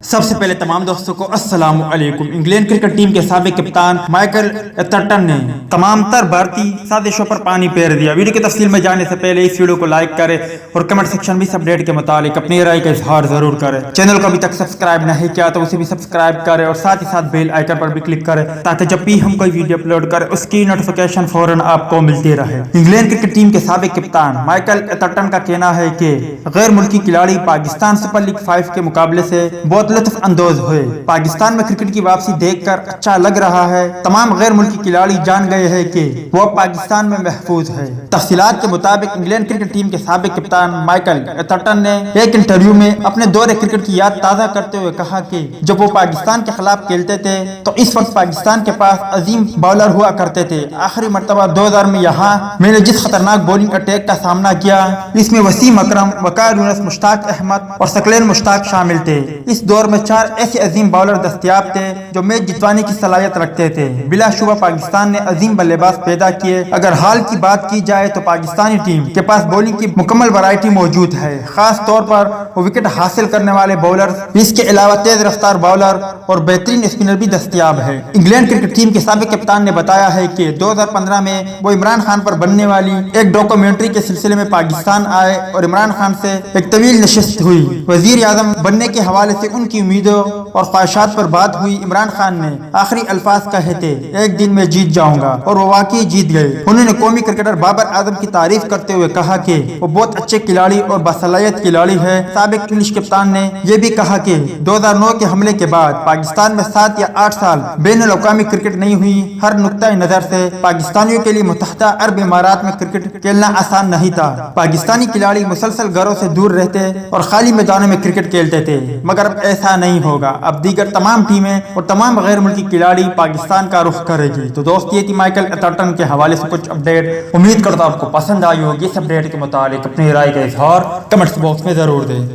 سب سے پہلے تمام دوستوں کو السلام علیکم۔ انگلینڈ کرکٹ ٹیم کے سابق کپتان مائیکل ایتھرٹن نے تمام تر بھارتی سازشوں پر پانی پھیر دیا۔ ویڈیو کی تفصیل میں جانے سے پہلے اس ویڈیو کو لائک کریں اور کمنٹ سیکشن میں اس اپڈیٹ کے متعلق اپنی رائے کا اظہار ضرور کریں۔ چینل کو ابھی تک سبسکرائب نہیں کیا تو اسے بھی سبسکرائب کریں اور ساتھ ہی ساتھ بیل آئیکن پر بھی کلک کریں تاکہ جب بھی ہم کوئی ویڈیو اپلوڈ کریں اس کی نوٹیفیکیشن فوراً آپ کو ملتی رہے۔ انگلینڈ کرکٹ ٹیم کے سابق کپتان مائیکل ایتھرٹن کا کہنا ہے کہ غیر ملکی کھلاڑی پاکستان سپر لیگ 5 کے مقابلے سے بہت لطف اندوز ہوئے۔ پاکستان میں کرکٹ کی واپسی دیکھ کر اچھا لگ رہا ہے۔ تمام غیر ملکی کھلاڑی جان گئے ہیں کہ وہ پاکستان میں محفوظ ہے۔ تفصیلات کے مطابق انگلینڈ کرکٹ ٹیم کے سابق کپتان مائیکل ایتھرٹن نے ایک انٹرویو میں اپنے دور کرکٹ کی یاد تازہ کرتے ہوئے کہا کہ جب وہ پاکستان کے خلاف کھیلتے تھے تو اس وقت پاکستان کے پاس عظیم باؤلر ہوا کرتے تھے۔ آخری مرتبہ 2000 میں یہاں میں نے جس خطرناک بولنگ اٹیک کا سامنا کیا اس میں وسیم اکرم، وقار یونس، مشتاق احمد اور ثقلین مشتاق شامل تھے۔ اس دور میں 4 ایسے عظیم باؤلر دستیاب تھے جو میچ جتوانے کی صلاحیت رکھتے تھے۔ بلا شبہ پاکستان نے عظیم بلے باز پیدا کیے۔ اگر حال کی بات کی جائے تو پاکستانی ٹیم کے پاس بولنگ کی مکمل ویرائٹی موجود ہے، خاص طور پر وہ وکٹ حاصل کرنے والے باؤلر، اس کے علاوہ تیز رفتار باؤلر اور بہترین اسپنر بھی دستیاب ہے۔ انگلینڈ کرکٹ ٹیم کے سابق کپتان نے بتایا ہے کہ 2015 میں وہ عمران خان پر بننے والی ایک ڈاکومنٹری کے سلسلے میں پاکستان آئے اور عمران خان سے ایک طویل نشست ہوئی۔ وزیر اعظم بننے کے حوالے سے ان کی امیدوں اور خواہشات پر بات ہوئی۔ عمران خان نے آخری الفاظ کہے تھے، ایک دن میں جیت جاؤں گا، اور وہ واقعی جیت گئے۔ انہوں نے قومی کرکٹر بابر اعظم کی تعریف کرتے ہوئے کہا کہ وہ بہت اچھے کھلاڑی اور باصلاحیت کھلاڑی ہے۔ سابق انگلش کپتان نے یہ بھی کہا کہ 2009 کے حملے کے بعد پاکستان میں 7 یا 8 سال بین الاقوامی کرکٹ نہیں ہوئی۔ ہر نقطۂ نظر سے پاکستانیوں کے لیے متحدہ عرب امارات میں کرکٹ کھیلنا آسان نہیں تھا۔ پاکستانی کھلاڑی مسلسل گھروں سے دور رہتے اور خالی میدانوں میں کرکٹ کھیلتے تھے، مگر اب ایسا نہیں ہوگا۔ اب دیگر تمام ٹیمیں اور تمام غیر ملکی کھلاڑی پاکستان کا رخ کرے گی۔ تو دوست یہ تھی مائیکل ایتھرٹن کے حوالے سے کچھ اپڈیٹ۔ امید کرتا ہوں آپ کو پسند آئی ہوگی۔ اس اپڈیٹ کے متعلق اپنی رائے کا اظہار کمنٹس باکس میں ضرور دیں۔